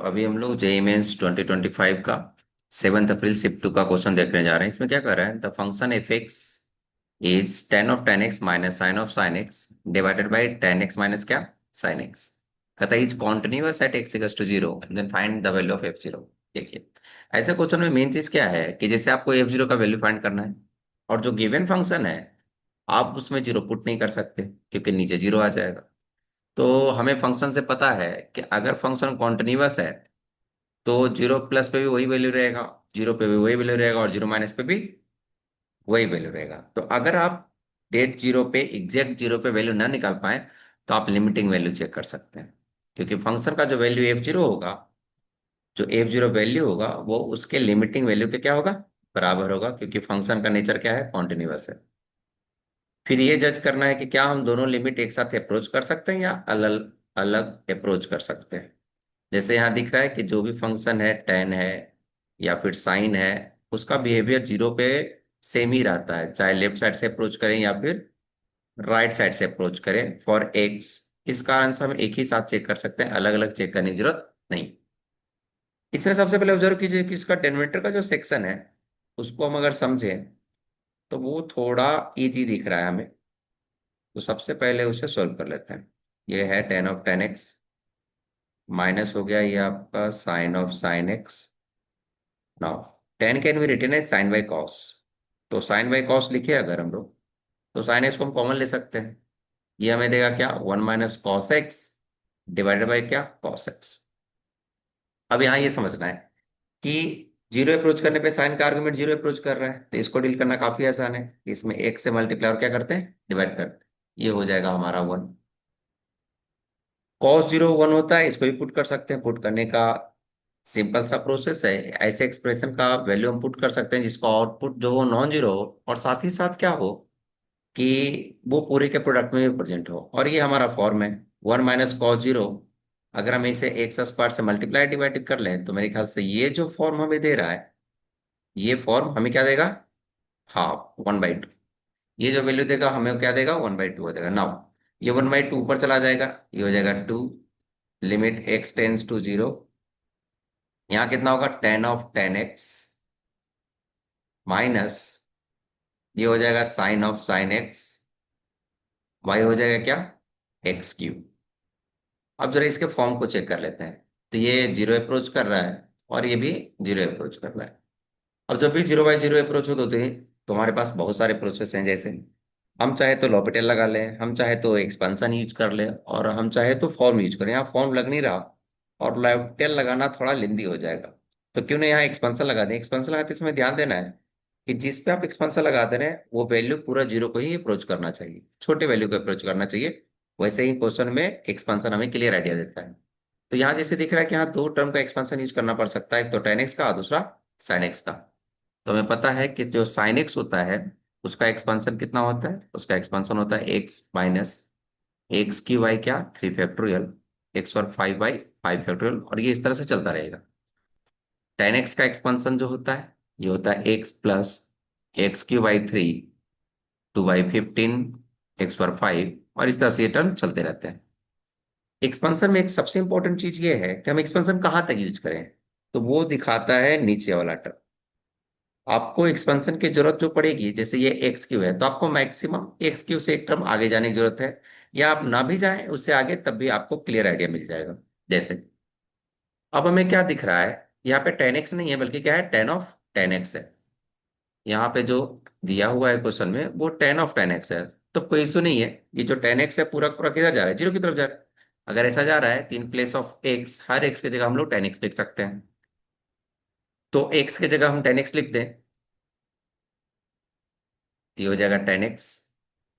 अभी हम लोग जेई मेंस 2025 का 7 अप्रैल शिफ्ट 2 का क्वेश्चन देखने जा रहे हैं। इसमें क्या कर रहा है, the function f x is tan of tan x minus sine of sine x divided by tan x minus क्या, साइन एक्स। कहता है is continuous at x equals to zero, then find the value of f zero. देखिए, ऐसे question में main चीज क्या है कि जैसे आपको एफ जीरो का वैल्यू फाइंड करना है, और जो गिवन फंक्शन है आप उसमें जीरो पुट नहीं कर सकते क्योंकि नीचे जीरो आ जाएगा। तो हमें फंक्शन से पता है कि अगर फंक्शन कॉन्टिन्यूअस है तो जीरो प्लस पे भी वही वैल्यू रहेगा, जीरो पे भी वही वैल्यू रहेगा, और जीरो माइनस पे भी वही वैल्यू रहेगा। तो अगर आप डेट जीरो पे एग्जैक्ट जीरो पे वैल्यू ना निकाल पाए तो आप लिमिटिंग वैल्यू चेक कर सकते हैं, क्योंकि फंक्शन का जो वैल्यू एफ जीरो होगा, जो एफ जीरो वैल्यू होगा वो उसके लिमिटिंग वैल्यू के क्या होगा, बराबर होगा, क्योंकि फंक्शन का नेचर क्या है, कॉन्टिन्यूअस है। फिर ये जज करना है कि क्या हम दोनों लिमिट एक साथ अप्रोच कर सकते हैं या अलग अलग अप्रोच कर सकते हैं। जैसे यहाँ दिख रहा है कि जो भी फंक्शन है, टेन है या फिर साइन है, उसका बिहेवियर जीरो पे सेम ही रहता है, चाहे लेफ्ट साइड से अप्रोच करें या फिर राइट साइड से अप्रोच करें फॉर एक्स। इस कारण से हम एक ही साथ चेक कर सकते हैं, अलग अलग चेक करने की जरूरत नहीं। इसमें सबसे पहले ऑब्जर्व कीजिए कि इसका डेनोमिनेटर का जो सेक्शन है उसको हम अगर समझें तो वो थोड़ा इजी दिख रहा है हमें। तो सबसे पहले उसे सोल्व कर लेते हैं। ये है tan of tan x, minus हो गया ये आपका sine of sine x. Now tan can be written as sine by cos. तो साइन बाई कॉस लिखे अगर हम लोग, तो साइन एक्स को हम कॉमन ले सकते हैं। ये हमें देगा क्या, one minus cos x divided by क्या, कॉस एक्स। अब यहाँ ये समझना है कि जीरो अप्रोच करने पे साइन का आर्गुमेंट जीरो अप्रोच कर रहा है, तो इसको डील करना काफी आसान है। इसमें एक से मल्टीप्लाई और क्या करते हैं, डिवाइड करते हैं। ये हो जाएगा हमारा वन। कॉस जीरो वन होता है, इसको भी पुट कर सकते हैं। पुट करने का सिंपल सा प्रोसेस है। ऐसे एक्सप्रेशन का वैल्यू हम पुट कर सकते हैं जिसका आउटपुट जो हो नॉन जीरो हो, और साथ ही साथ क्या हो कि वो पूरे के प्रोडक्ट में भी प्रेजेंट हो। और ये हमारा फॉर्म है वन माइनस कॉस जीरो। अगर हम इसे एक्स स्क्वायर से मल्टीप्लाई डिवाइड कर लें तो मेरे ख्याल से ये जो फॉर्म हमें दे रहा है, ये फॉर्म हमें क्या देगा, हाफ वन बाई टू। ये जो वैल्यू देगा हमें क्या देगा, वन बाई टू देगा। नाउ ये वन बाई टू ऊपर चला जाएगा, ये हो जाएगा two. Limit x tends to zero, यहाँ कितना होगा, tan of tan x minus, ये हो जाएगा sine of sine x, y हो जाएगा क्या, एक्स क्यूब। अब जरा इसके फॉर्म को चेक कर लेते हैं। तो ये जीरो अप्रोच कर रहा है और ये भी जीरो अप्रोच कर रहा है। अब जब भी जीरो बाई जीरो अप्रोच हो तो हमारे पास बहुत सारे प्रोसेस हैं। जैसे हम चाहे तो लॉपिटल लगा लें, हम चाहे तो एक्सपेंशन यूज कर लें, और हम चाहे तो फॉर्म यूज करें। यहाँ फॉर्म लग नहीं रहा और लॉपिटल लगाना थोड़ा लेंदी हो जाएगा, तो क्यों ना यहाँ एक्सपेंशन लगा दें। एक्सपेंशन लगाते समय ध्यान देना है कि जिस पे आप एक्सपेंशन लगाते रहे वो वैल्यू पूरा जीरो को ही अप्रोच करना चाहिए, छोटे वैल्यू को अप्रोच करना चाहिए। वैसे ही क्वेश्चन में एक्सपेंशन हमें क्लियर आइडिया देता है। तो यहाँ जैसे दिख रहा है कि यहाँ दो टर्म का एक्सपेंशन यूज करना पड़ सकता है, एक तो टेन एक्स का और दूसरा साइन एक्स का। तो हमें पता है कि जो साइन एक्स होता है उसका एक्सपेंशन कितना होता है, उसका एक्सपेंशन होता है एक्स माइनस एक्स की वाई क्या, थ्री फैक्टोरियल, एक्स और फाइव बाई फाइव फैक्टोरियल, और ये इस तरह से चलता रहेगा। टेन एक्स का एक्सपेंशन जो होता है ये होता है x plus x Q by three, two by fifteen, x पर फाइव, और इस तरह से ये टर्म चलते रहते हैं। एक्सपेंशन में एक सबसे इंपॉर्टेंट चीज ये है कि हम एक्सपेंशन कहाँ तक यूज करें, तो वो दिखाता है नीचे वाला टर्म। आपको एक्सपेंशन की जरूरत जो पड़ेगी, जैसे ये एक्स क्यू है तो आपको मैक्सिमम एक्स क्यू से एक टर्म आगे जाने की जरूरत है, या आप ना भी जाएं उससे आगे तब भी आपको क्लियर आइडिया मिल जाएगा। जैसे अब हमें क्या दिख रहा है, यहाँ पे टेन एक्स नहीं है बल्कि क्या है, टेन ऑफ टेन एक्स है। यहाँ पे जो दिया हुआ है क्वेश्चन में वो टेन ऑफ टेन एक्स है। तो कोई इशू नहीं है, ये जो टेन एक्स है पूरा पूरा किधर जा रहा है, जीरो की तरफ जा रहा है। अगर ऐसा जा रहा है तो in place of x, her x की जगह हम लोग टेन एक्स लिख सकते हैं। तो एक्स की जगह हम टेन एक्स लिख दें तो ये हो जाएगा टेन एक्स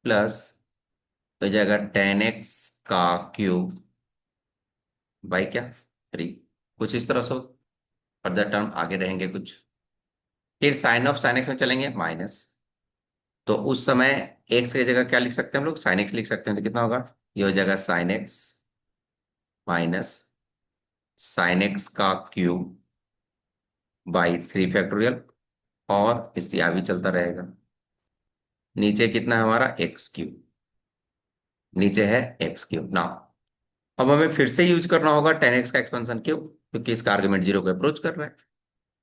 प्लस, तो हो जाएगा टेन एक्स का क्यूब बाई क्या, थ्री। कुछ इस तरह से फर्दर टर्म आगे रहेंगे कुछ। फिर साइन ऑफ साइन एक्स में चलेंगे माइनस, तो उस समय एक्स की जगह क्या लिख सकते हैं हम लोग, साइन एक्स लिख सकते हैं। तो कितना होगा, ये हो जाएगा sine x minus sine x का क्यूब बाई थ्री फैक्टोरियल, और इसलिए आगे चलता रहेगा। नीचे कितना है हमारा, एक्स क्यूब, नीचे है एक्स क्यूब। नाउ अब हमें फिर से यूज करना होगा 10x का एक्सपेंशन, क्यों? क्योंकि इसका आर्ग्यूमेंट जीरो को अप्रोच कर रहा है।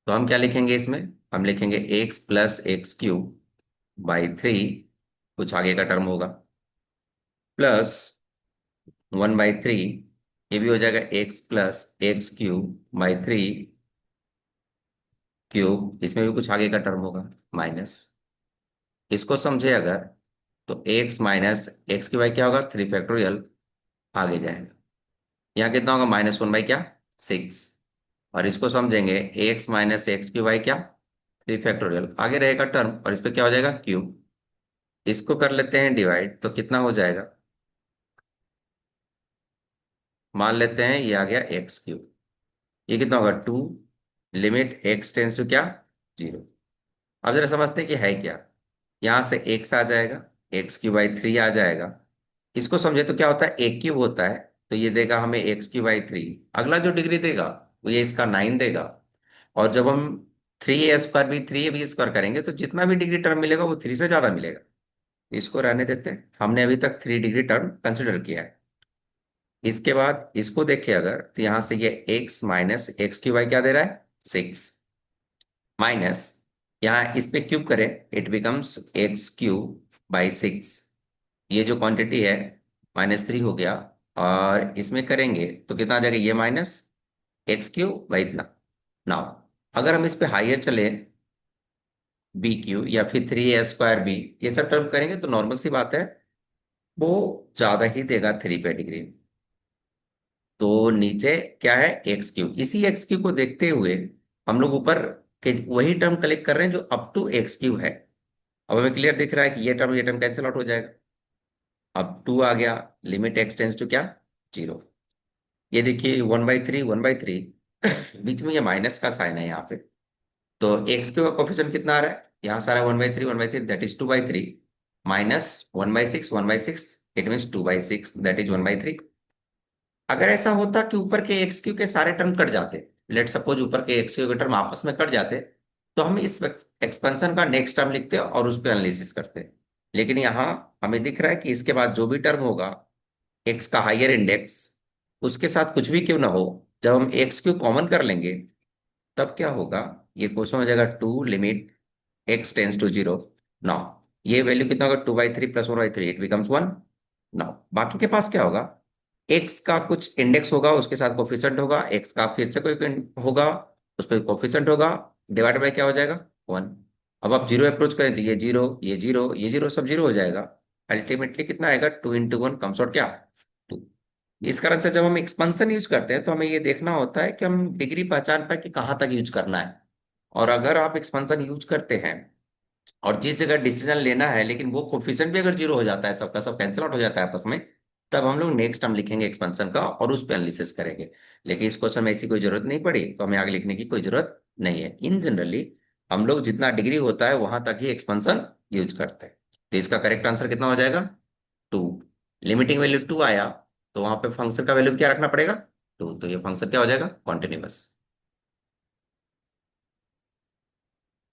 तो हम क्या लिखेंगे इसमें? हम लिखेंगे x plus x cube by three, कुछ आगे का टर्म होगा, प्लस 1/3, ये भी हो जाएगा x plus x cube by three cube, इसमें भी कुछ आगे का टर्म होगा, माइनस। इसको समझे अगर, तो x माइनस एक्स की बाई क्या होगा, 3 फैक्टोरियल, आगे जाएगा। यहाँ कितना होगा, -1 बाई क्या, 6। और इसको समझेंगे, x माइनस एक्स की बाई क्या, 3 फैक्टोरियल, आगे रहेगा टर्म, और इस पे क्या हो जाएगा, क्यूब। इसको कर लेते हैं डिवाइड, तो कितना हो जाएगा, मान लेते हैं ये आ गया एक्स क्यूब। ये कितना होगा, 2, लिमिट x टेंस टू क्या, 0। अब जरा समझते हैं कि है क्या। यहां से x आ जाएगा, x³ बाई 3 आ जाएगा। इसको समझे तो क्या होता है, एक क्यूब होता है, तो ये देगा हमें x³ बाई 3। अगला जो डिग्री देगा वो ये इसका 9 देगा। और जब हम 3a² भी 3ab² करेंगे, तो जितना भी डिग्री टर्म मिलेगा वो 3 से ज्यादा मिलेगा। इसको रहने देते हैं, हमने अभी तक 3 डिग्री टर्म कंसिडर किया है। इसके बाद इसको देखें अगर, तो यहां से ये x माइनस x³ क्या दे रहा है, 6, माइनस, यहाँ इस पे क्यूब करें, इट बिकम्स x³ बाई 6। ये जो क्वांटिटी है -3 हो गया, और इसमें करेंगे तो कितना आ जाएगा, ये माइनस x³ बाई इतना। नाउ अगर हम इस पे हाइयर चले, BQ या फिर 3a² B, ये सब टर्म करेंगे तो नॉर्मल सी बात है, वो ज्यादा ही देगा 3 पे डिग्री। तो नीचे क्या है, x³, इसी x³ को देखते हुए हम लोग ऊपर के वही टर्म कलेक्ट कर रहे हैं जो अप टू x³ है। अब हमें क्लियर दिख रहा है कि ये टर्म कैंसिल आउट हो जाएगा। अब 2 आ गया, लिमिट x टेंस टू क्या, 0। ये देखिए 1/3 1/3, बीच में ये माइनस का साइन है यहाँ पे। तो x का कोफिशिएंट कितना आ रहा है, यहाँ सारा 1/3 1/3, that is 2/3, minus 1/6 1/6, it mean 2/6, that is 1/3। अगर ऐसा होता कि ऊपर के एक्स क्यू के सारे टर्म कट जाते, लेट सपोज ऊपर के एक्स क्यू के टर्म आपस में कट जाते, तो हम इस एक्सपेंशन का नेक्स्ट टर्म लिखते और उस पर एनालिसिस करते। लेकिन यहाँ हमें दिख रहा है कि इसके बाद जो भी टर्म होगा, एक्स का हाइयर इंडेक्स, उसके साथ कुछ भी क्यों ना हो, जब हम एक्स क्यू कॉमन कर लेंगे, तब क्या होगा, ये क्वेश्चन हो जाएगा 2, limit x tends to 0। Now ये वैल्यू कितना होगा, 2/3 प्लस 1/3, इट बिकम्स 1। नाउ बाकी के पास क्या होगा, x का कुछ इंडेक्स होगा, उसके साथ कोफिशिएंट होगा, x का फिर से कोई होगा, उस पर कोफिशिएंट होगा, डिवाइड बाय क्या हो जाएगा, 1। अब आप जीरो अप्रोच करें तो ये जीरो ये जीरो ये जीरो सब जीरो हो जाएगा। अल्टीमेटली कितना आएगा, 2 × 1 कम्स आउट क्या, 2। इस कारण से जब हम एक्सपेंशन यूज करते हैं तो हमें ये देखना होता है कि हम डिग्री पहचान पाए कि कहाँ तक यूज करना है। और अगर आप एक्सपेंशन यूज करते हैं और जिस जगह डिसीजन लेना है, लेकिन वो कोफिशिएंट भी अगर जीरो हो जाता है, सबका सब कैंसिल आउट हो जाता है आपस में, तब हम लोग नेक्स्ट टर्म लिखेंगे एक्सपेंशन का और उस पर एनालिसिस करेंगे। लेकिन इस क्वेश्चन में ऐसी कोई जरूरत नहीं पड़ी, तो हमें आगे लिखने की कोई जरूरत नहीं है। इन जनरली हम लोग जितना डिग्री होता है वहां तक ही एक्सपेंशन यूज करते हैं। तो इसका करेक्ट आंसर कितना हो जाएगा, 2। लिमिटिंग वैल्यू 2 आया, तो वहां पे फंक्शन का वैल्यू क्या रखना पड़ेगा, 2। तो ये फंक्शन क्या हो जाएगा, कॉन्टिन्यूअस।